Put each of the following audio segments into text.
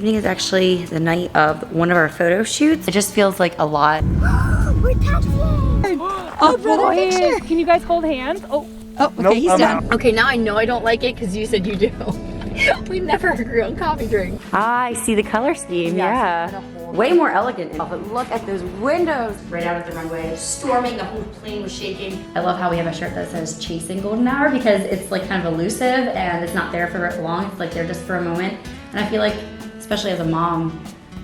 evening is actually the night of one of our photo shoots. It just feels like a lot. We're touching! Oh boy! Can you guys hold hands? Oh, okay, nope, he's done. Okay, now I know I don't like it because you said you do. We never agree on coffee drink. I see the color scheme, yeah. Way more elegant. But look at those windows. Right out of the runway, storming, the whole plane was shaking. I love how we have a shirt that says Chasing Golden Hour because it's like kind of elusive and it's not there for very long. It's like there just for a moment. And I feel like, especially as a mom,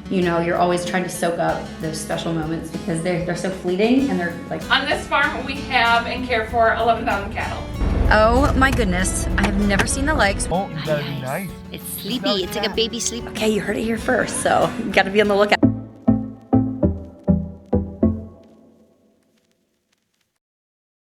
you know, you're always trying to soak up those special moments because they're so fleeting and they're like... On this farm, we have and care for 11,000 cattle. Oh my goodness, I have never seen the legs. Oh, that'd be nice. It's sleepy, it's like a baby sleep. Okay, you heard it here first, so you gotta be on the lookout.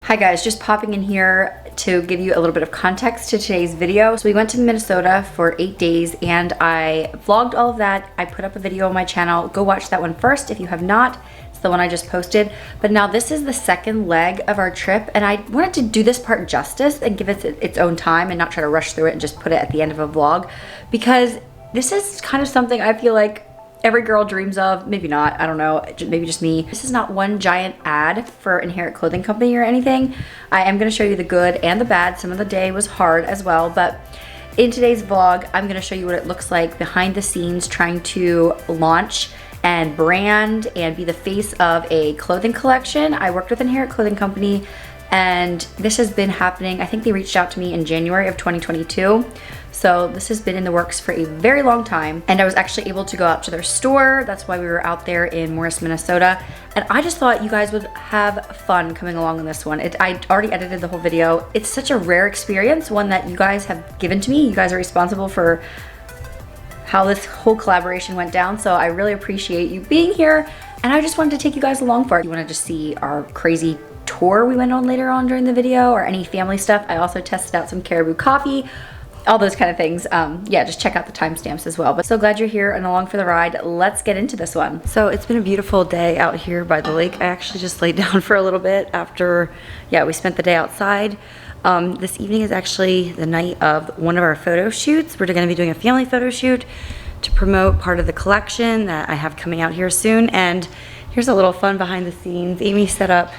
Hi guys, just popping in here to give you a little bit of context to today's video. So we went to Minnesota for 8 days and I vlogged all of that. I put up a video on my channel. Go watch that one first if you have not. It's the one I just posted. But now this is the second leg of our trip and I wanted to do this part justice and give it its own time and not try to rush through it and just put it at the end of a vlog because this is kind of something I feel like every girl dreams of. Maybe not, I don't know, maybe just me. This is not one giant ad for Inherit Clothing Company or anything. I am gonna show you the good and the bad. Some of the day was hard as well, but in today's vlog, I'm gonna show you what it looks like behind the scenes trying to launch and brand and be the face of a clothing collection. I worked with Inherit Clothing Company and this has been happening. I think they reached out to me in January of 2022. So this has been in the works for a very long time. And I was actually able to go out to their store. That's why we were out there in Morris, Minnesota. And I just thought you guys would have fun coming along on this one. I already edited the whole video. It's such a rare experience, one that you guys have given to me. You guys are responsible for how this whole collaboration went down. So I really appreciate you being here. And I just wanted to take you guys along for it. You wanna just see our crazy tour we went on later on during the video or any family stuff. I also tested out some caribou coffee, all those kind of things. Yeah, just check out the timestamps as well. But so glad you're here and along for the ride. Let's get into this one. So it's been a beautiful day out here by the lake. I actually just laid down for a little bit after, yeah, we spent the day outside. This evening is actually the night of one of our photo shoots. We're gonna be doing a family photo shoot to promote part of the collection that I have coming out here soon. And here's a little fun behind the scenes. Amy set up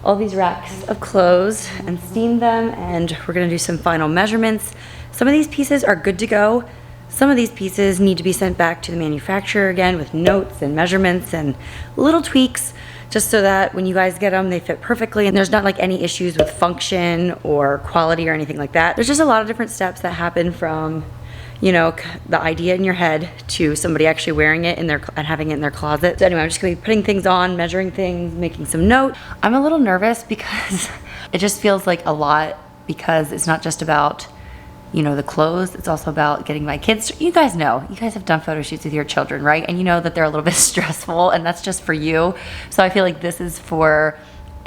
all these racks of clothes and steamed them, and we're gonna do some final measurements. Some of these pieces are good to go. Some of these pieces need to be sent back to the manufacturer again with notes and measurements and little tweaks, just so that when you guys get them, they fit perfectly and there's not like any issues with function or quality or anything like that. There's just a lot of different steps that happen from, you know, the idea in your head to somebody actually wearing it in their and having it in their closet. So anyway, I'm just gonna be putting things on, measuring things, making some notes. I'm a little nervous because it just feels like a lot because it's not just about, you know, the clothes, it's also about getting my kids. You guys know, you guys have done photo shoots with your children, right? And you know that they're a little bit stressful and that's just for you. So I feel like this is for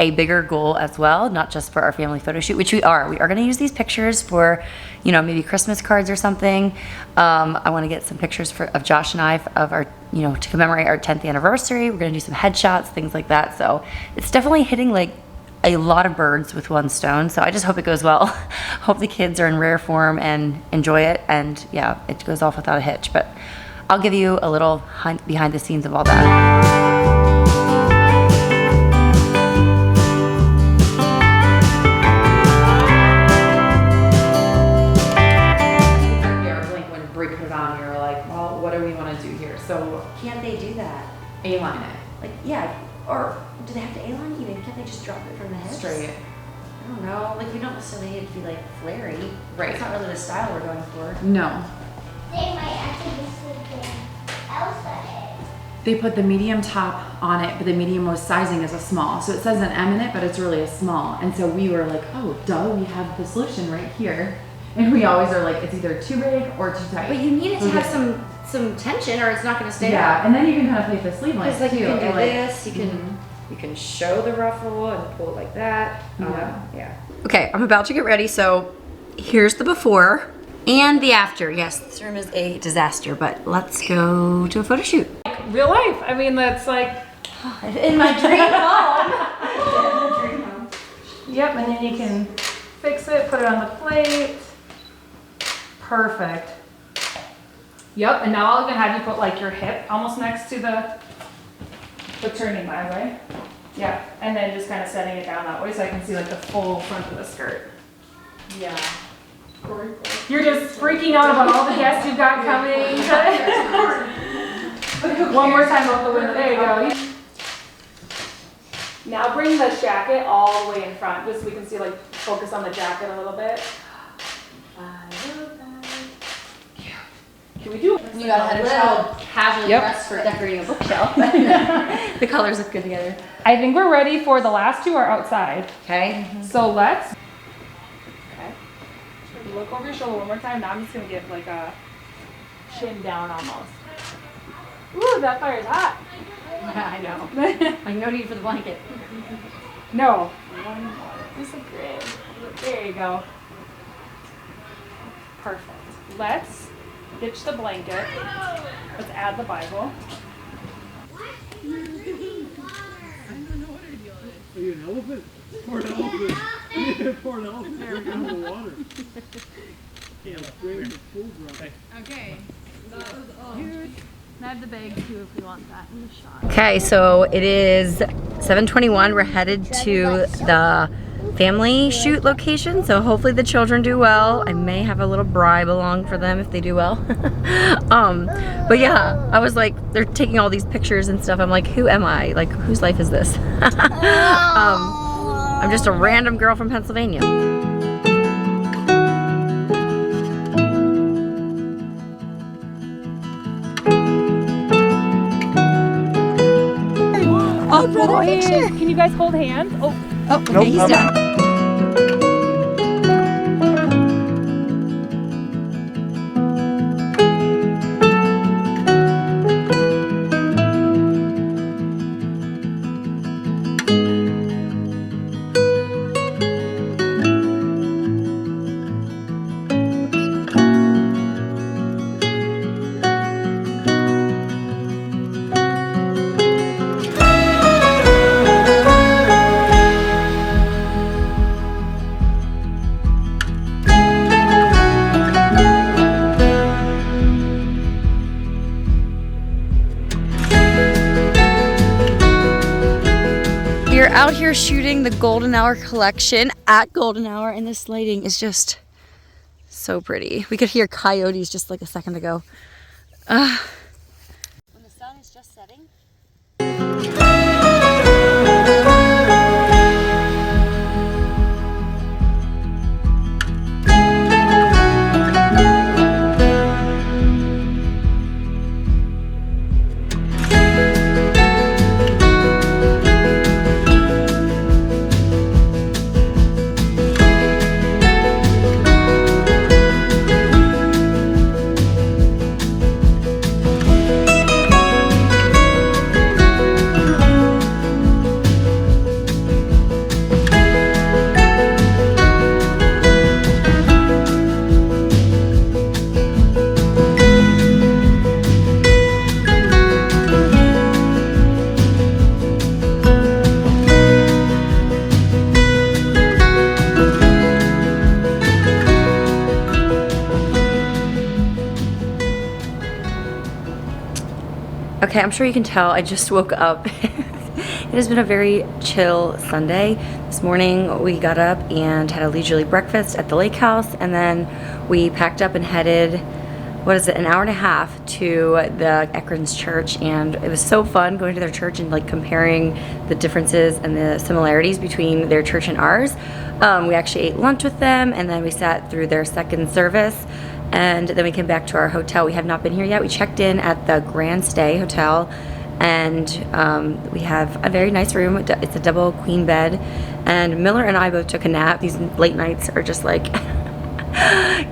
a bigger goal as well, not just for our family photo shoot, which we are. We are gonna use these pictures for, you know, maybe Christmas cards or something. I wanna get some pictures of Josh and I of our, you know, to commemorate our 10th anniversary. We're gonna do some headshots, things like that. So it's definitely hitting like a lot of birds with one stone. So I just hope it goes well. Hope the kids are in rare form and enjoy it. And yeah, it goes off without a hitch, but I'll give you a little behind the scenes of all that. So can't they do that? A-line it. Like, yeah, or do they have to A-line even? Can't they just drop it from the hips? Straight. I don't know, like we don't necessarily need it to be like flary. Right. It's not really the style we're going for. No. They might actually be sleeping outside. They put the medium top on it, but the medium was sizing as a small. So it says an M in it, but it's really a small. And so we were like, oh, duh, we have the solution right here. And we always are like, it's either too big or too tight. But you need it to have some tension or it's not going to stay up. And then you can kind of play with the sleeve length like too. you can do like, this, you can show the ruffle and pull it like that. Yeah. Okay, I'm about to get ready. So here's the before and the after. Yes, this room is a disaster, but let's go to a photo shoot. real life. I mean, that's like in my dream home. Yep, and then you can fix it, put it on the plate. Perfect. Yep, and now I'll even have you put like your hip almost next to the turning my way. Yeah, and then just kind of setting it down that way so I can see like the full front of the skirt. Yeah. You're just freaking out about all the guests you've got coming. One more time out the window. There you go. Now bring the jacket all the way in front, just so we can see, like, focus on the jacket a little bit. Can we do it? You gotta have a child casually dressed for decorating a bookshelf. The colors look good together. I think we're ready for the last two are outside. Okay. So let's. Okay. Look over your shoulder one more time. Now I'm just gonna give like a chin down almost. Ooh, that fire's hot. I know. Like no need for the blanket. No. One more. Just a grid. There you go. Perfect. Let's ditch the blanket. Let's add the Bible. Are you an elephant? Poor an elephant. Poor an elephant. There we go. The water. Yeah, bring the full dry. Okay. I have the bag too if we want that in the shot. Okay, so it is 7:21. We're headed to the family shoot location, so hopefully the children do well. I may have a little bribe along for them if they do well. But yeah, I was like, they're taking all these pictures and stuff. I'm like, who am I? Like, whose life is this? I'm just a random girl from Pennsylvania. Oh, boy. Can you guys hold hands? Oh, Okay, he's done. We're out here shooting the Golden Hour collection at Golden Hour, and this lighting is just so pretty. We could hear coyotes just like a second ago. When the sun is just setting. Okay, I'm sure you can tell I just woke up. It has been a very chill Sunday. This morning we got up and had a leisurely breakfast at the lake house, and then we packed up and headed, what is it, an hour and a half to the Akron's church, and it was so fun going to their church and like comparing the differences and the similarities between their church and ours. We actually ate lunch with them, and then we sat through their second service. And then we came back to our hotel. We have not been here yet. We checked in at the Grand Stay Hotel, and we have a very nice room. It's a double queen bed, and Miller and I both took a nap. These late nights are just like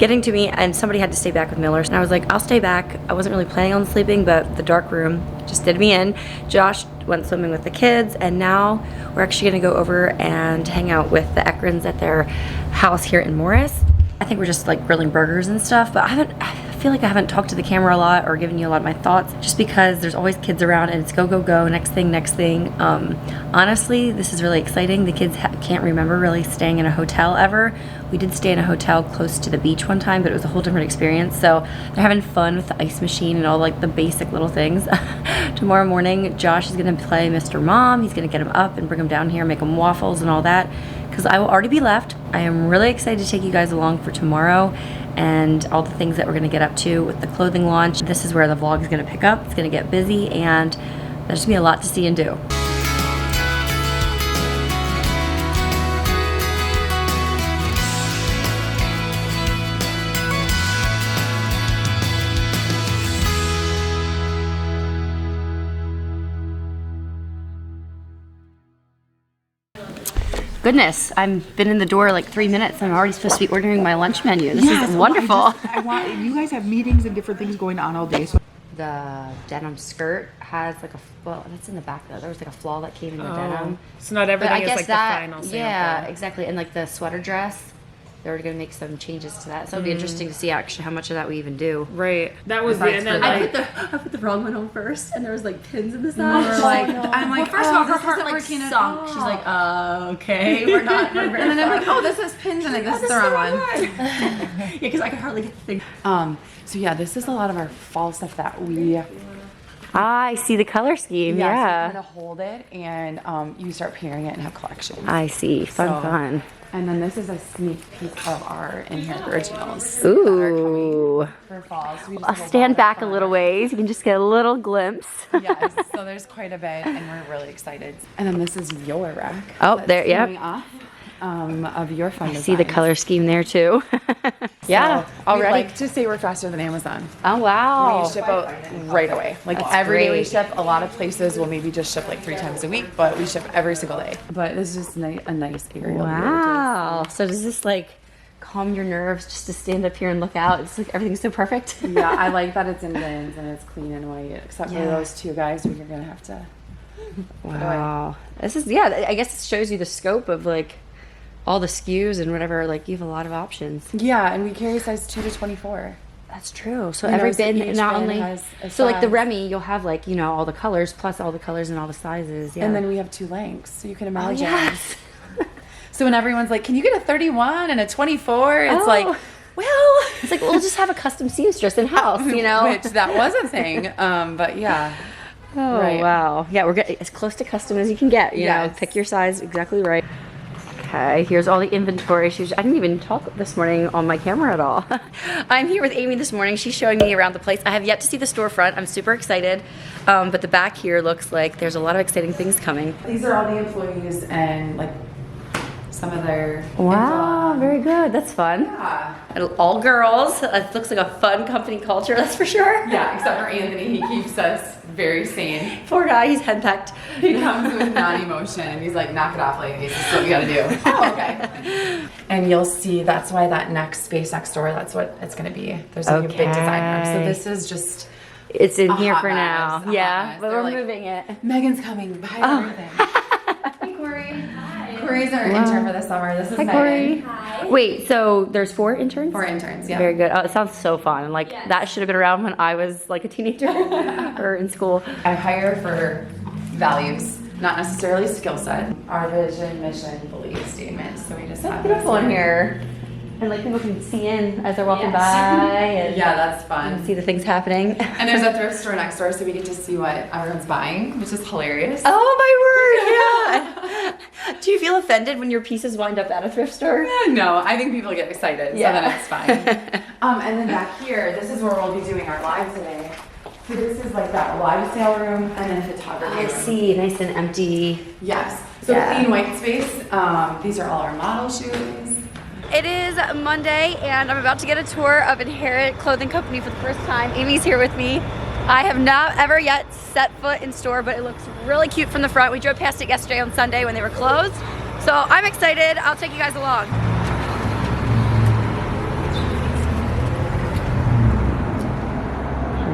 getting to me, and somebody had to stay back with Miller, and I was like, I'll stay back. I wasn't really planning on sleeping, but the dark room just did me in. Josh went swimming with the kids, and now we're actually gonna go over and hang out with the Ekrons at their house here in Morris. I think we're just like grilling burgers and stuff, but I feel like I haven't talked to the camera a lot or given you a lot of my thoughts, just because there's always kids around and it's go, go, go, next thing. Honestly, this is really exciting. The kids can't remember really staying in a hotel ever. We did stay in a hotel close to the beach one time, but it was a whole different experience. So they're having fun with the ice machine and all like the basic little things. Tomorrow morning, Josh is gonna play Mr. Mom. He's gonna get him up and bring him down here, make him waffles and all that, because I will already be left. I am really excited to take you guys along for tomorrow and all the things that we're gonna get up to with the clothing launch. This is where the vlog is gonna pick up. It's gonna get busy and there's gonna be a lot to see and do. Goodness, I've been in the door like 3 minutes and I'm already supposed to be ordering my lunch menu. This is wonderful. I want you guys have meetings and different things going on all day. So The denim skirt has like a, well, that's in the back though. There was like a flaw that came in the denim. So not But everything I is guess like that, the final sample. yeah, exactly. And like the sweater dress, they're gonna make some changes to that. So it'll be interesting to see actually how much of that we even do. Right. That was the, and then I like, put the wrong one on first, and there was like pins in the side. I'm like, First of all, her this heart isn't like working at sunk. all. She's like, okay, we're not. We're very and then I'm like, far. oh, this has pins in it. This is the wrong one. Yeah, because I could hardly get the thing. So yeah, this is a lot of our fall stuff that we I see the color scheme. kind of hold it and you start pairing it and have collections. I see. Fun, So- fun. And then this is a sneak peek of our inherent originals. Ooh. For fall. So we just I'll have stand lot back of a fun. little ways. You can just get a little glimpse. Yes, so there's quite a bit, and we're really excited. And then this is your rack. Oh, that's there, yep. coming off, of your fun See the color scheme there too. Yeah, We already. like to say we're faster than Amazon. Oh wow. We ship out right away. Like That's every day we great. ship. A lot of places will maybe just ship like 3 times a week, but we ship every single day. But this is just a nice aerial view. Wow. So does this like calm your nerves just to stand up here and look out? It's like everything's so perfect. Yeah, I like that it's in bins and it's clean and white, except for Yeah. those 2 guys who you're gonna have to. Wow. This is, yeah, I guess it shows you the scope of like all the SKUs and whatever. Like you have a lot of options. Yeah, and we carry size 2 to 24. That's true. So You know, every so bin, each not bin only, has a so like the size. Remy, you'll have like, you know, all the colors plus all the colors and all the sizes. Yeah. And then we have 2 lengths, so you can oh, imagine. yes. So when everyone's like, "Can you get a 31 and a 24?" It's Oh. like, well, It's like, we'll just have a custom seamstress in house, you know? which that was a thing. But yeah, Oh, Right. wow. Yeah, we're getting as close to custom as you can get. You know, Yes. pick your size exactly right. Okay, here's all the inventory. I didn't even talk this morning on my camera at all. I'm here with Amy this morning. She's showing me around the place. I have yet to see the storefront. I'm super excited. But the back here looks like there's a lot of exciting things coming. these are all the employees and like some of their. Wow, very good. That's fun. Yeah. And all girls. It looks like a fun company culture, that's for sure. Yeah, except for Anthony, he keeps us very sane. Poor guy, he's henpecked. He comes with non-emotion and he's like, "Knock it off, ladies. This is what we gotta do." Oh, okay. And you'll see that's why that next space next door, that's what it's gonna be. There's gonna be a big design room. So Okay. this is just It's in A here hot for mess, now. a hot Yeah, mess. but They're we're like- moving it. Megan's coming. Buy everything. Hey, Corey. Hi. Corey's our intern for the summer. This is Hi, Megan. Corey. Wait, so there's 4 interns? 4 interns, yeah. Very good. Oh, it sounds so fun. Like that should have been around when I was like a teenager or in school. I hire for values, not necessarily skill set. Our vision, mission, belief statement. So we just have Beautiful those in here. And like people can see in as they're walking Yes. by and Yeah, that's fun. see the things happening. And there's a thrift store next door, so we get to see what everyone's buying, which is hilarious. Oh my word, yeah. Do you feel offended when your pieces wind up at a thrift store? No, I think people get excited, Yeah. so then it's fine. And then back here, this is where we'll be doing our live today. So this is like that live sale room and then photography I room. see, nice and empty. Yes. So Yeah. clean white space. These are all our model shoes. It is Monday and I'm about to get a tour of Inherit Clothing Company for the first time. Amy's here with me. I have not ever yet set foot in store, but it looks really cute from the front. We drove past it yesterday on Sunday when they were closed. So I'm excited. I'll take you guys along.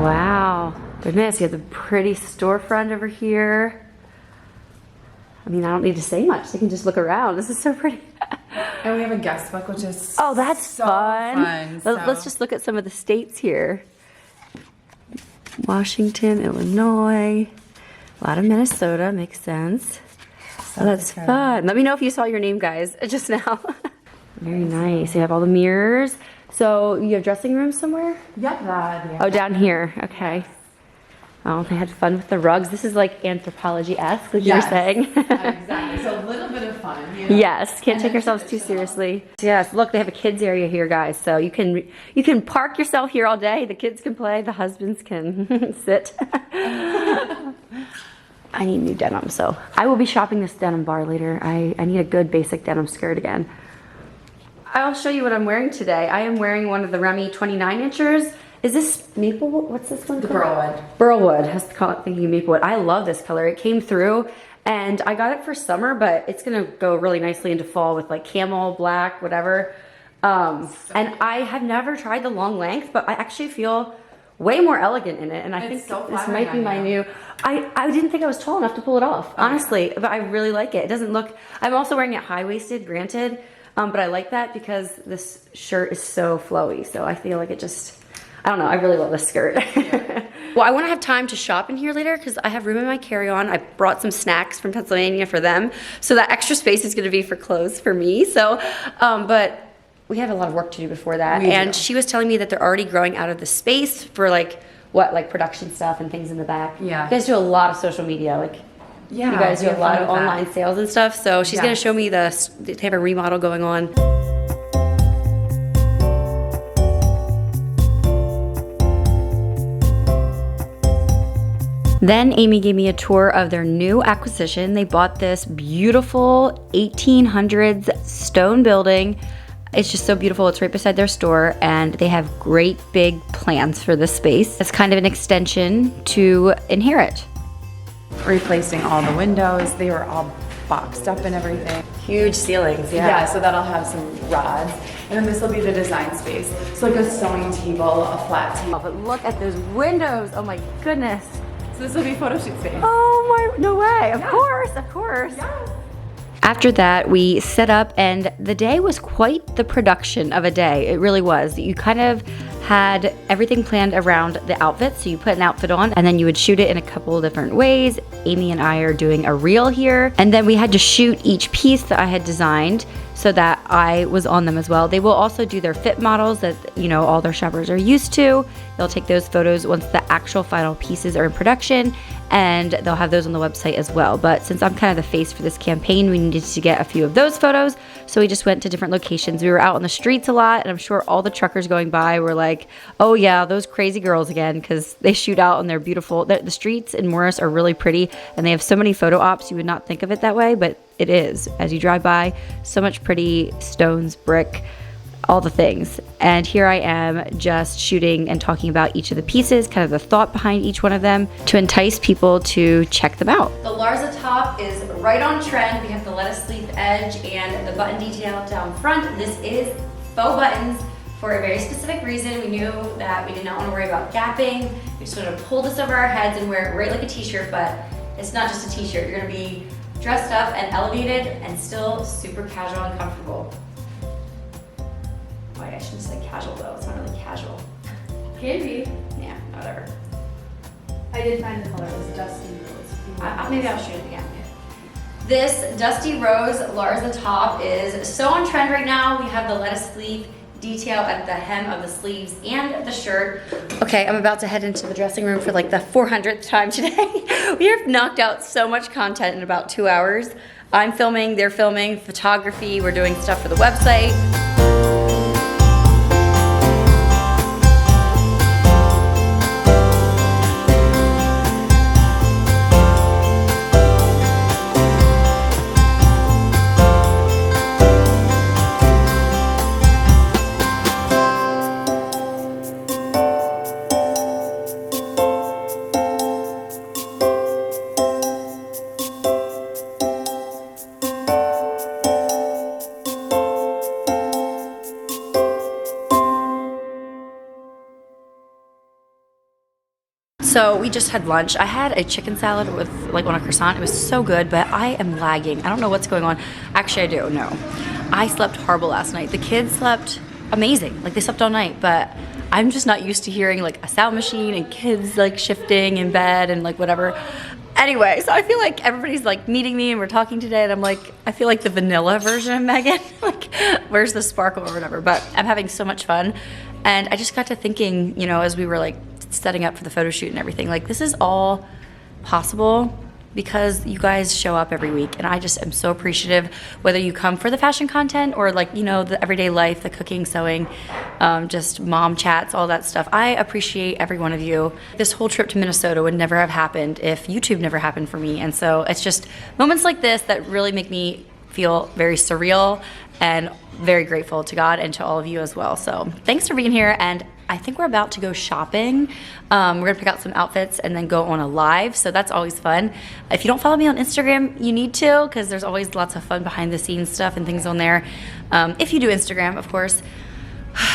Wow, goodness, you have the pretty storefront over here. I mean, I don't need to say much. They can just look around. This is so pretty. And we have a guest book, which is Oh, that's so fun. Let's just look at some of the states here. Washington, Illinois, a lot of Minnesota, makes sense. Oh, that's fun. Let me know if you saw your name, guys, just now. Very nice. You have all the mirrors. So you have dressing rooms somewhere? Yep, that. Oh, down here. Okay. Oh, they had fun with the rugs. This is like anthropology-esque, like you were saying. Exactly. So a little bit of fun. You know? Yes, can't take ourselves too seriously. Yes, look, they have a kids area here, guys. So you can park yourself here all day. The kids can play. The husbands can sit. I need new denim, so I will be shopping this denim bar later. I need a good basic denim skirt again. I'll show you what I'm wearing today. I am wearing one of the Remy 29-inchers. Is this maple? What's this one? The Burlwood. Burlwood. I was thinking Maplewood. I love this color. It came through, and I got it for summer, but it's gonna go really nicely into fall with like camel, black, whatever. And I have never tried the long length, but I actually feel way more elegant in it, and I think this might be my new. I didn't think I was tall enough to pull it off, honestly, but I really like it. It doesn't look. I'm also wearing it high-waisted, granted, but I like that because this shirt is so flowy. So I feel like it just. I don't know, I really love this skirt. Yeah. Well, I want to have time to shop in here later because I have room in my carry-on. I brought some snacks from Pennsylvania for them. So that extra space is going to be for clothes for me. So, but we have a lot of work to do before that. And she was telling me that they're already growing out of the space for like production stuff and things in the back. Yeah. You guys do a lot of social media. Like, you guys do a lot of online sales and stuff. So she's going to show me they have a remodel going on. Then Amy gave me a tour of their new acquisition. They bought this beautiful 1800s stone building. It's just so beautiful. It's right beside their store, and they have great big plans for this space. It's kind of an extension to inherit. Replacing all the windows. They were all boxed up and everything. Huge ceilings, Yeah, so that'll have some rods. And then this will be the design space. So like a sewing table, a flat table. Oh, but look at those windows. Oh my goodness. So this will be photo shoot space. Oh my, no way. Of course, of course. Yes. After that, we set up, and the day was quite the production of a day. It really was. You kind of had everything planned around the outfit. So you put an outfit on, and then you would shoot it in a couple of different ways. Amy and I are doing a reel here. And then we had to shoot each piece that I had designed so that I was on them as well. They will also do their fit models that, you know, all their shoppers are used to. They'll take those photos once the actual final pieces are in production, and they'll have those on the website as well. But since I'm kind of the face for this campaign, we needed to get a few of those photos. So we just went to different locations. We were out on the streets a lot, and I'm sure all the truckers going by were like, oh yeah, those crazy girls again, because they shoot out and they're beautiful. The streets in Morris are really pretty, and they have so many photo ops. You would not think of it that way, but it is. As you drive by, so much pretty stones, brick, all the things. And here I am just shooting and talking about each of the pieces, kind of the thought behind each one of them to entice people to check them out. The Larza top is right on trend. We have the lettuce sleeve edge and the button detail down front. This is faux buttons for a very specific reason. We knew that we did not want to worry about gapping. We just wanted to pull this over our heads and wear it right like a t-shirt, but it's not just a t-shirt. You're gonna be dressed up and elevated and still super casual and comfortable. Wait, I shouldn't say casual though, it's not really casual. Can be. Yeah, whatever. I did find the color, it was dusty rose. Maybe I'll shoot it again. This Dusty Rose Larza top is so on trend right now. We have the lettuce sleeve detail at the hem of the sleeves and the shirt. Okay, I'm about to head into the dressing room for like the 400th time today. We have knocked out so much content in about 2 hours. I'm filming, they're filming, photography, we're doing stuff for the website. So we just had lunch. I had a chicken salad with like on a croissant. It was so good, but I am lagging. I don't know what's going on. Actually, I do know. I slept horrible last night. The kids slept amazing. Like they slept all night, but I'm just not used to hearing like a sound machine and kids like shifting in bed and like whatever. Anyway, so I feel like everybody's like meeting me and we're talking today and I'm like, I feel like the vanilla version of Megan. Like, where's the sparkle or whatever? But I'm having so much fun. And I just got to thinking, you know, as we were like setting up for the photo shoot and everything, like this is all possible because you guys show up every week and I just am so appreciative whether you come for the fashion content or like, you know, the everyday life, the cooking, sewing, just mom chats, all that stuff. I appreciate every one of you. This whole trip to Minnesota would never have happened if YouTube never happened for me. And so it's just moments like this that really make me feel very surreal and very grateful to God and to all of you as well. So thanks for being here, and I think we're about to go shopping. We're gonna pick out some outfits and then go on a live, so that's always fun. If you don't follow me on Instagram, you need to, because there's always lots of fun behind the scenes stuff and things on there. If you do Instagram, of course.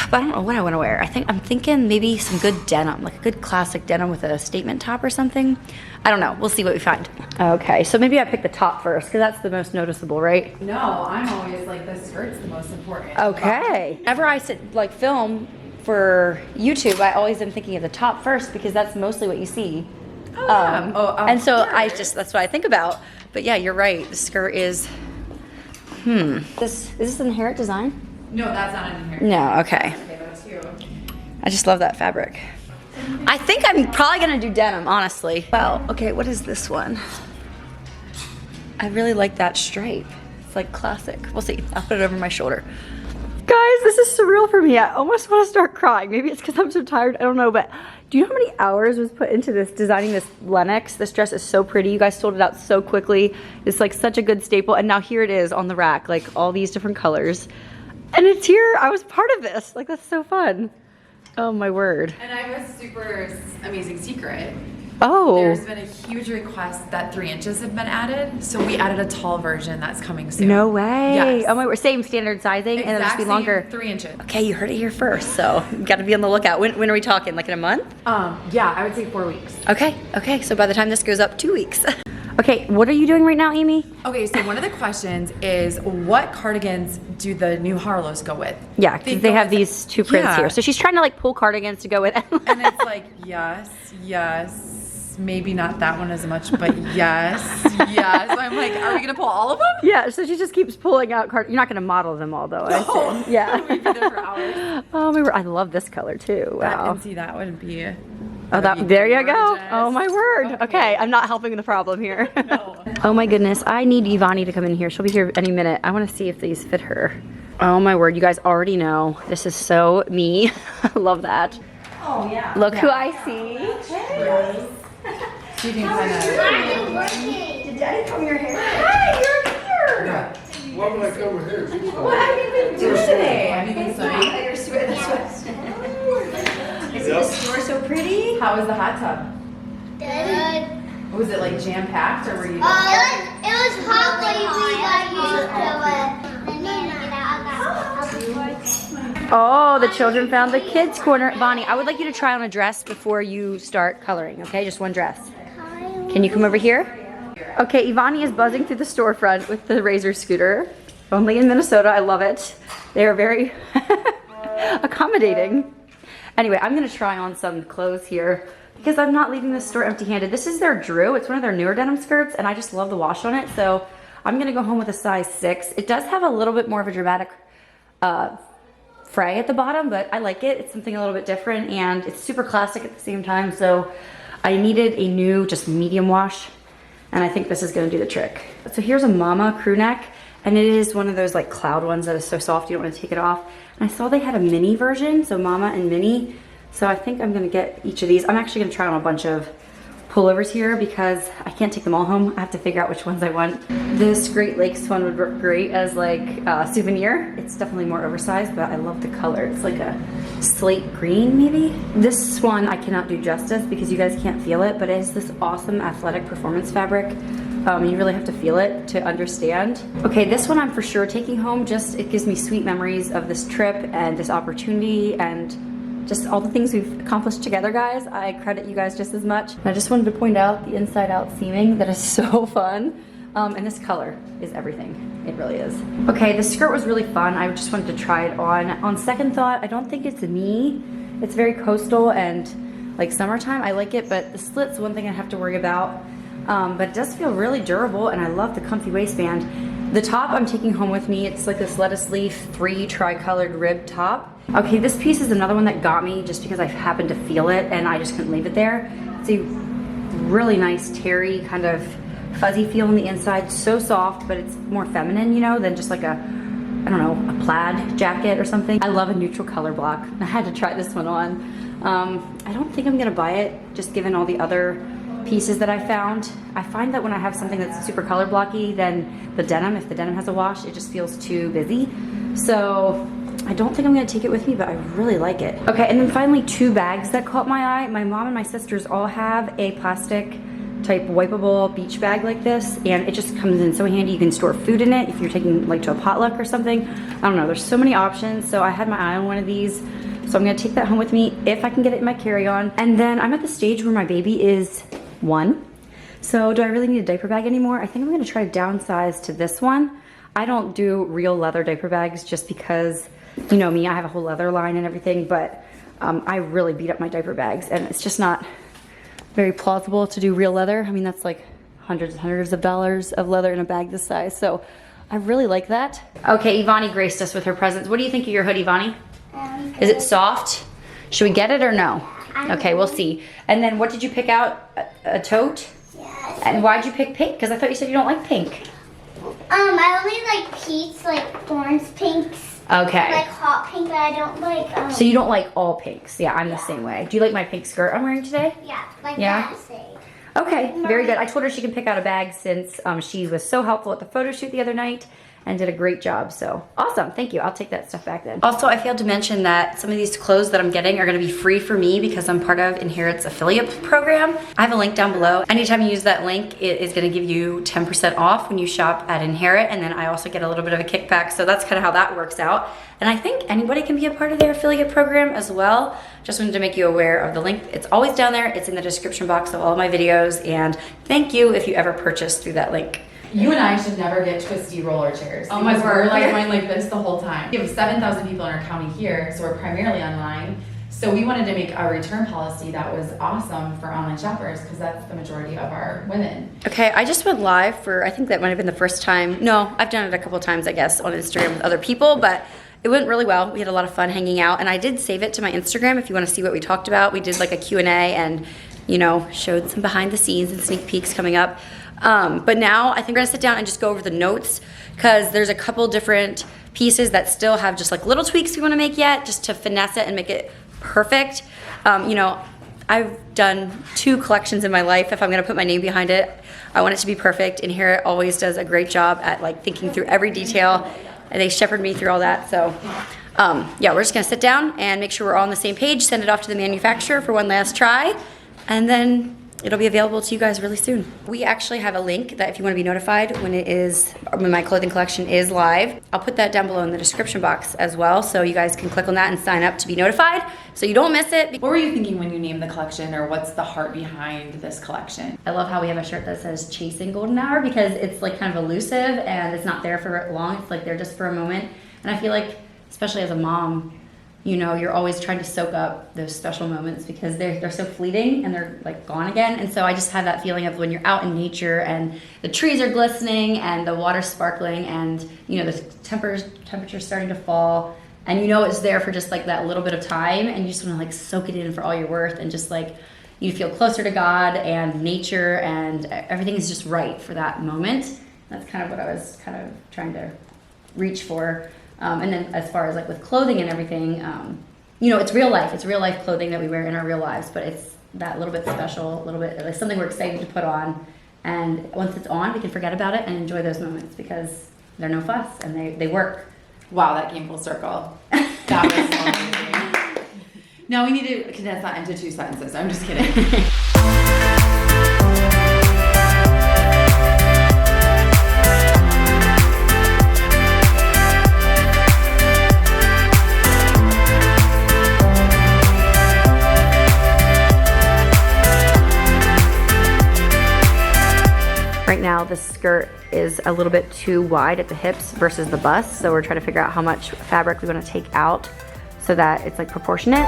But I don't know what I want to wear. I'm thinking maybe some good denim, like a good classic denim with a statement top or something. I don't know. We'll see what we find. Okay, so maybe I pick the top first because that's the most noticeable, right? No, I'm always like the skirt's the most important. Okay. Whenever I sit like film for YouTube, I always am thinking of the top first because that's mostly what you see. Oh, yeah. And so that's what I think about. But yeah, you're right. The skirt is. Is this an inherent design? No, that's not in here. No. Okay. Okay, that's you. I just love that fabric. I think I'm probably gonna do denim, honestly. Well, okay, what is this one? I really like that stripe. It's like classic. We'll see. I'll put it over my shoulder. Guys, this is surreal for me. I almost want to start crying. Maybe it's because I'm so tired. I don't know, but do you know how many hours was put into this, designing this Lennox? This dress is so pretty. You guys sold it out so quickly. It's like such a good staple, and now here it is on the rack, like all these different colors. And it's here. I was part of this. Like, that's so fun. Oh, my word. And I have a super amazing secret. Oh. There's been a huge request that 3 inches have been added. So we added a tall version that's coming soon. No way. Yes. Oh, my word. Same standard sizing, and it'll just be longer. 3 inches. Okay, you heard it here first, so you got to be on the lookout. When are we talking? Like in a month? Yeah, I would say 4 weeks. Okay. So by the time this goes up, 2 weeks. Okay, what are you doing right now, Amy? Okay, so one of the questions is what cardigans do the new Harlows go with? Yeah, because they have these two prints here. So she's trying to like pull cardigans to go with. And it's like, yes, maybe not that one as much, but yes. So I'm like, are we gonna pull all of them? Yeah, so she just keeps pulling out You're not gonna model them all though, I assume. Yeah. We'd be there for hours. Oh, my word. I love this color too. Wow. And see, that would be... Oh, there you go. Oh my word. Okay, I'm not helping the problem here. No. Oh my goodness, I need Evonnie to come in here. She'll be here any minute. I want to see if these fit her. Oh my word, you guys already know. This is so me. I love that. Oh, yeah. Look who I see. Yes. So you can kind of... Did Daddy comb your hair? Hi, you're here. Why would I come with her? What have you been doing today? Have you been sewing? Your sweat. Isn't the store so pretty? How was the hot tub? Good. Was it like jam-packed or were you... It was hot when we got used to it. And then I got Oh, the children found the kids' corner. Bonnie, I would like you to try on a dress before you start coloring, okay? Just one dress. Can you come over here? Okay, Evonnie is buzzing through the storefront with the Razor scooter. Only in Minnesota, I love it. They are very accommodating. Anyway, I'm gonna try on some clothes here because I'm not leaving the store empty-handed. This is their Drew. It's one of their newer denim skirts, and I just love the wash on it, so I'm gonna go home with a size 6. It does have a little bit more of a dramatic fray at the bottom, but I like it. It's something a little bit different, and it's super classic at the same time, so I needed a new, just medium wash, and I think this is gonna do the trick. So here's a Mama crew neck, and it is one of those like cloud ones that is so soft you don't want to take it off. And I saw they had a mini version, so Mama and Mini. So I think I'm gonna get each of these. I'm actually gonna try on a bunch of pullovers here because I can't take them all home. I have to figure out which ones I want. This Great Lakes one would work great as like a souvenir. It's definitely more oversized, but I love the color. It's like a slate green maybe. This one I cannot do justice because you guys can't feel it, but it is this awesome athletic performance fabric. You really have to feel it to understand. Okay, this one I'm for sure taking home. Just it gives me sweet memories of this trip and this opportunity and just all the things we've accomplished together, guys. I credit you guys just as much. I just wanted to point out the inside out seaming that is so fun. And this color is everything. It really is. Okay, the skirt was really fun. I just wanted to try it on. On second thought, I don't think it's me. It's very coastal and like summertime. I like it, but the slit's one thing I have to worry about. But it does feel really durable, and I love the comfy waistband. The top I'm taking home with me. It's like this lettuce leaf 3 tri-colored rib top. Okay, this piece is another one that got me just because I happened to feel it and I just couldn't leave it there. It's a really nice terry kind of fuzzy feel on the inside. So soft, but it's more feminine, you know, than just like a, I don't know, a plaid jacket or something. I love a neutral color block. I had to try this one on. I don't think I'm gonna buy it, just given all the other pieces that I found. I find that when I have something that's super color blocky, then the denim, if the denim has a wash, it just feels too busy. So I don't think I'm gonna take it with me, but I really like it. Okay, and then finally 2 bags that caught my eye. My mom and my sisters all have a plastic type wipeable beach bag like this, and it just comes in so handy. You can store food in it if you're taking like to a potluck or something. I don't know, there's so many options. So I had my eye on one of these. So I'm gonna take that home with me if I can get it in my carry-on. And then I'm at the stage where my baby is 1. So do I really need a diaper bag anymore? I think I'm gonna try to downsize to this one. I don't do real leather diaper bags just because, you know me, I have a whole leather line and everything, but I really beat up my diaper bags, and it's just not very plausible to do real leather. I mean, that's like hundreds and hundreds of dollars of leather in a bag this size, so I really like that. Okay, Evonnie graced us with her presents. What do you think of your hoodie, Evonnie? Is it soft? Should we get it or no? Okay, we'll see. And then what did you pick out? A tote? Yes. And why'd you pick pink? Because I thought you said you don't like pink. I only like peach, like orange pinks. Okay. Like hot pink, but I don't like, So you don't like all pinks. Yeah, I'm the same way. Do you like my pink skirt I'm wearing today? yeah, like Yeah? that shade. Okay, very good. I told her she can pick out a bag since she was so helpful at the photo shoot the other night and did a great job. So awesome, thank you. I'll take that stuff back then. Also, I failed to mention that some of these clothes that I'm getting are gonna be free for me because I'm part of Inherit's affiliate program. I have a link down below. Anytime you use that link, it is gonna give you 10% off when you shop at Inherit, and then I also get a little bit of a kickback, so that's kind of how that works out. And I think anybody can be a part of their affiliate program as well. Just wanted to make you aware of the link. It's always down there. It's in the description box of all of my videos, and thank you if you ever purchase through that link. You and I should never get twisty roller chairs. Oh my because word. We're like going like this the whole time. We have 7,000 people in our county here, so we're primarily online. So we wanted to make a return policy that was awesome for online shoppers because that's the majority of our women. Okay, I just went live for, I think that might have been the first time. No, I've done it a couple times, I guess, on Instagram with other people, but it went really well. We had a lot of fun hanging out, and I did save it to my Instagram if you want to see what we talked about. We did like a Q&A and, you know, showed some behind the scenes and sneak peeks coming up. But now I think we're gonna sit down and just go over the notes because there's a couple different pieces that still have just like little tweaks we wanna make yet just to finesse it and make it perfect. You know, I've done 2 collections in my life. If I'm gonna put my name behind it, I want it to be perfect, and here it always does a great job at like thinking through every detail, and they shepherd me through all that. So yeah, we're just gonna sit down and make sure we're all on the same page, send it off to the manufacturer for one last try, and then it'll be available to you guys really soon. We actually have a link that if you want to be notified when my clothing collection is live, I'll put that down below in the description box as well, so you guys can click on that and sign up to be notified so you don't miss it. What were you thinking when you named the collection, or what's the heart behind this collection? I love how we have a shirt that says Chasing Golden Hour because it's like kind of elusive and it's not there for long. It's like there just for a moment. And I feel like, especially as a mom, you know, you're always trying to soak up those special moments because they're so fleeting and they're like gone again. And so I just have that feeling of when you're out in nature and the trees are glistening and the water's sparkling and, you know, the temperature's starting to fall, and you know it's there for just like that little bit of time, and you just want to like soak it in for all you're worth, and just like you feel closer to God and nature, and everything is just right for that moment. That's kind of what I was kind of trying to reach for. And then as far as like with clothing and everything, you know, it's real life. It's real life clothing that we wear in our real lives, but it's that little bit special, a little bit like something we're excited to put on. And once it's on, we can forget about it and enjoy those moments because they're no fuss and they work. Wow, that came full circle. That was so amazing. Now we need to condense that into 2 sentences. I'm just kidding. Right now, the skirt is a little bit too wide at the hips versus the bust, so we're trying to figure out how much fabric we want to take out so that it's like proportionate.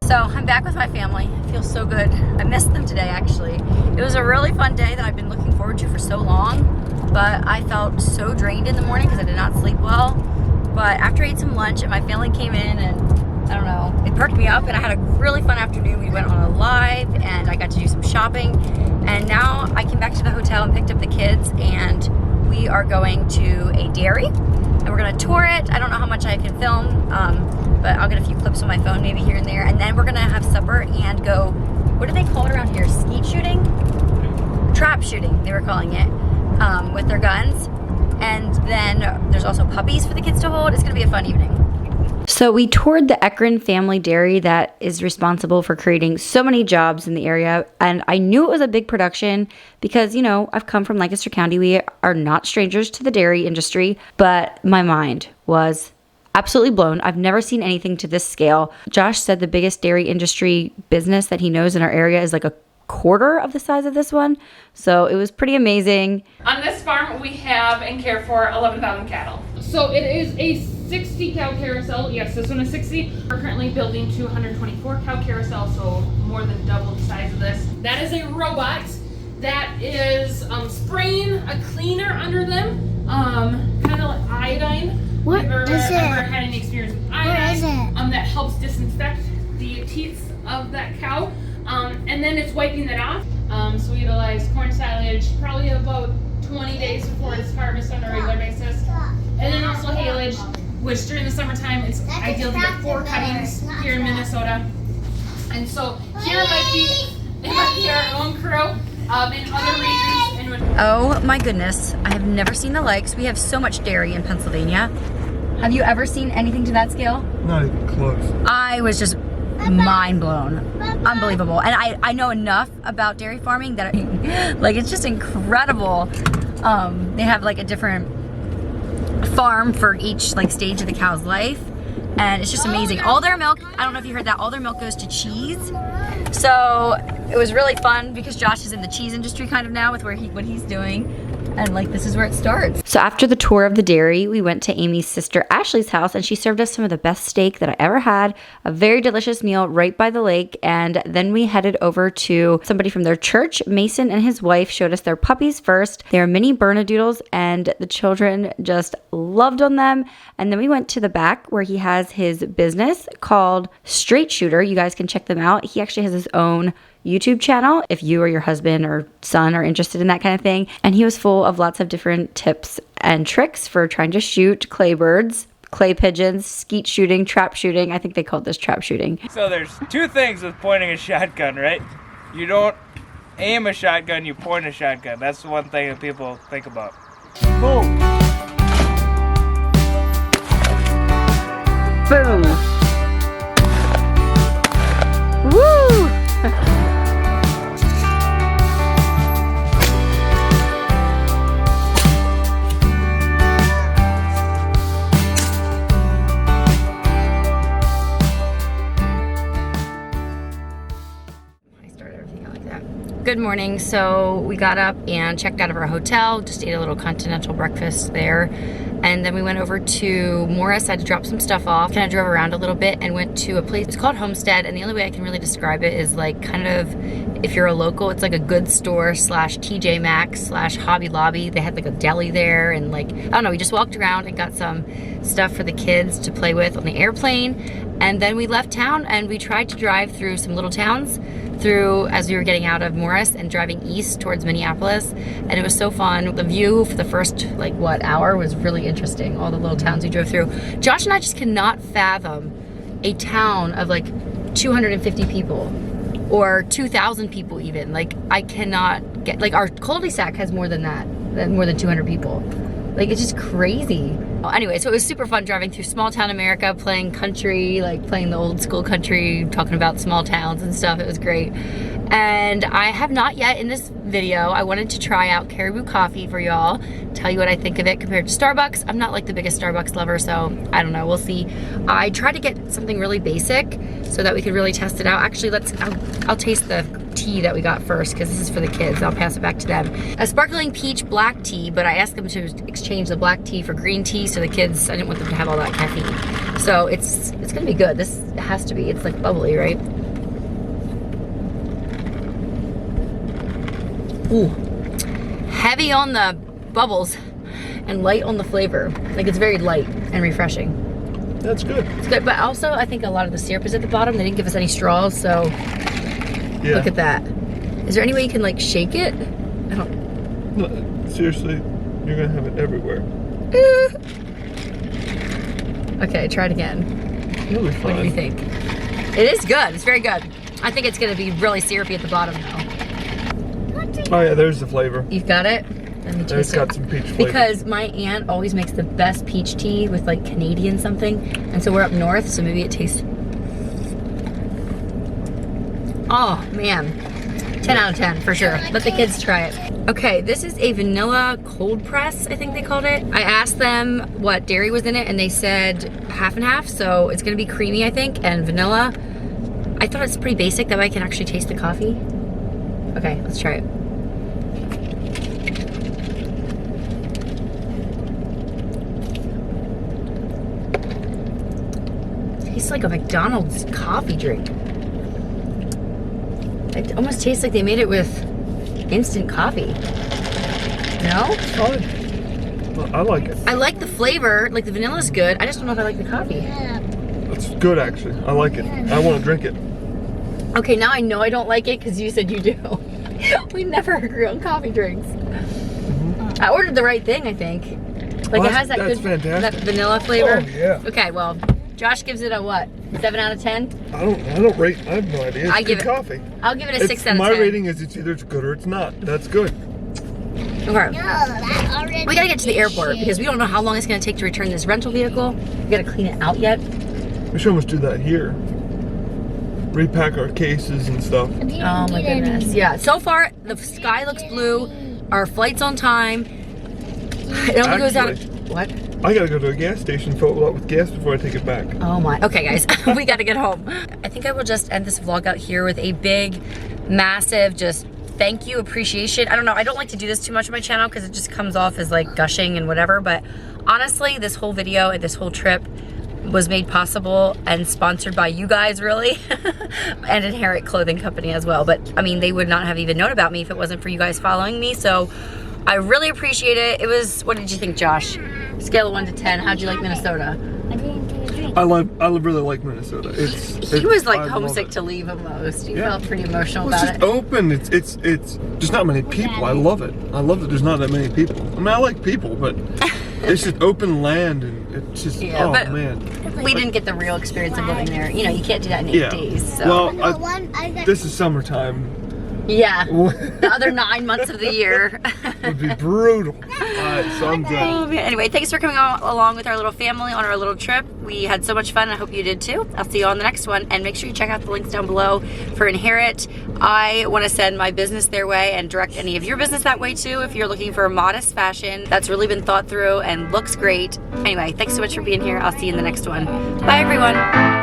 So I'm back with my family. It feels so good. I missed them today, actually. It was a really fun day that I've been looking forward to for so long, but I felt so drained in the morning because I did not sleep well. But after I ate some lunch and my family came in and I don't know, it perked me up and I had a really fun afternoon. We went on a live and I got to do some shopping. And now I came back to the hotel and picked up the kids and we are going to a dairy and we're gonna tour it. I don't know how much I can film, but I'll get a few clips on my phone maybe here and there. And then we're gonna have supper and go, what do they call it around here? Skeet shooting? Trap shooting, they were calling it, with their guns. And then there's also puppies for the kids to hold. It's gonna be a fun evening. So we toured the Akron family dairy that is responsible for creating so many jobs in the area. And I knew it was a big production because, you know, I've come from Lancaster County. We are not strangers to the dairy industry, but my mind was absolutely blown. I've never seen anything to this scale. Josh said the biggest dairy industry business that he knows in our area is like a quarter of the size of this one. So it was pretty amazing. On this farm, we have and care for 11,000 cattle. So it is a 60 cow carousel. Yes, this one is 60. We're currently building 224 cow carousel, so more than double the size of this. That is a robot that is spraying a cleaner under them, kind of like iodine. What Have you ever is it? had any experience with iodine? What is it? That helps disinfect the teats of that cow. And then it's wiping that off. So we utilize corn silage probably about 20 days before it's harvested on a regular basis. And then also haylage, which during the summertime it's ideal to get 4 cuttings here in Minnesota. And so here it might be our own crew in other regions. Oh my goodness, I have never seen the likes. We have so much dairy in Pennsylvania. Have you ever seen anything to that scale? Not even close. I was just mind blown. Unbelievable. And I know enough about dairy farming that like it's just incredible. They have like a different farm for each like stage of the cow's life, and it's just amazing. All their milk, I don't know if you heard that, all their milk goes to cheese. So it was really fun because Josh is in the cheese industry kind of now with what he's doing. And like this is where it starts. So after the tour of the dairy, we went to Amy's sister Ashley's house and she served us some of the best steak that I ever had. A very delicious meal right by the lake. And then we headed over to somebody from their church. Mason and his wife showed us their puppies first. They are mini Bernedoodles and the children just loved on them. And then we went to the back where he has his business called Straight Shooter. You guys can check them out. He actually has his own YouTube channel if you or your husband or son are interested in that kind of thing. And he was full of lots of different tips and tricks for trying to shoot clay birds, clay pigeons, skeet shooting, trap shooting. I think they called this trap shooting. So there's 2 things with pointing a shotgun, right? You don't aim a shotgun, you point a shotgun. That's the one thing that people think about. Boom! Boom! Woo! Good morning. So we got up and checked out of our hotel, just ate a little continental breakfast there. And then we went over to Morris. I had to drop some stuff off. Kind of drove around a little bit and went to a place. It's called Homestead. And the only way I can really describe it is like kind of, if you're a local, it's like a good store slash TJ Maxx slash Hobby Lobby. They had like a deli there and like, I don't know, we just walked around and got some stuff for the kids to play with on the airplane. And then we left town and we tried to drive through some little towns as we were getting out of Morris and driving east towards Minneapolis, and it was so fun. The view for the first hour was really interesting. All the little towns we drove through. Josh and I just cannot fathom a town of like 250 people or 2,000 people even. Like I cannot get, like our cul-de-sac has more than that, more than 200 people. Like it's just crazy. Anyway, so it was super fun driving through small town America, playing country, like playing the old school country, talking about small towns and stuff. It was great. And I have not yet in this video, I wanted to try out Caribou Coffee for y'all, tell you what I think of it compared to Starbucks. I'm not like the biggest Starbucks lover, so I don't know, we'll see. I tried to get something really basic so that we could really test it out. Actually, I'll taste the tea that we got first because this is for the kids. I'll pass it back to them. A sparkling peach black tea, but I asked them to exchange the black tea for green tea so the kids, I didn't want them to have all that caffeine. So it's gonna be good. This has to be, it's like bubbly, right? Ooh, heavy on the bubbles and light on the flavor. Like it's very light and refreshing. That's good. It's good, but also I think a lot of the syrup is at the bottom. They didn't give us any straws, so Yeah. look at that. Is there any way you can like shake it? I don't. No, seriously, you're gonna have it everywhere. Okay, try it again. You'll be What do fine. you think? It is good. It's very good. I think it's gonna be really syrupy at the bottom though. Oh yeah, there's the flavor. You've got it? Let me It's taste got it. some peach flavor. Because my aunt always makes the best peach tea with like Canadian something. And so we're up north, so maybe it tastes. Oh man. 10 out of 10 for sure. Let the kids try it. Okay, this is a vanilla cold press, I think they called it. I asked them what dairy was in it and they said half and half. So it's gonna be creamy, I think, and vanilla. I thought it's pretty basic, that way I can actually taste the coffee. Okay, let's try it. Tastes like a McDonald's coffee drink. It almost tastes like they made it with instant coffee. No? It's fine. Well, I like it. I like the flavor, like the vanilla's good. I just don't know if I like the coffee. It's good actually. I like it. I want to drink it. Okay, now I know I don't like it because you said you do. We never agree on coffee drinks. I ordered the right thing, I think. Like Well, it has that that's good fantastic. that vanilla flavor. Oh yeah. Okay, well, Josh gives it a what? 7 out of 10? I don't rate. I have no idea. It's I good give it- coffee. I'll give it a It's, 6 out of 10. my rating is it's either it's good or it's not. That's good. Okay. that already. We gotta get to the airport because we don't know how long it's gonna take to return this rental vehicle. We gotta clean it out yet. We should almost do that here. Repack our cases and stuff. Oh my goodness. Yeah, so far the sky looks blue. Our flight's on time. It only goes out. Actually- What? I gotta go to a gas station, fill it up with gas before I take it back. Oh my. Okay, guys, we gotta get home. I think I will just end this vlog out here with a big, massive, just thank you, appreciation. I don't know. I don't like to do this too much on my channel because it just comes off as like gushing and whatever. But honestly, this whole video and this whole trip was made possible and sponsored by you guys, really, and Inherit Clothing Company as well. But I mean, they would not have even known about me if it wasn't for you guys following me. So I really appreciate it. It was, what did you think, Josh? Scale of 1 to 10, how'd you like Minnesota? I didn't take a drink. I really like Minnesota. He was like I love homesick it. to leave almost. You Yeah. felt pretty emotional Well, it's about just it. open. It's just not many people. I love it. I love that there's not that many people. I mean, I like people, but it's just open land and it's just oh but man. we didn't get the real experience of living there. You know, you can't do that in 8 Yeah. days. So. Well, I got one. I got. this is summertime. Yeah, Would the other 9 months of the year. be brutal. Alright, so I'm Oh, done. man. Anyway, thanks for coming along with our little family on our little trip. We had so much fun. I hope you did too. I'll see you on the next one. And make sure you check out the links down below for Inherit. I want to send my business their way and direct any of your business that way too if you're looking for modest fashion that's really been thought through and looks great. Anyway, thanks so much for being here. I'll see you in the next one. Bye, everyone.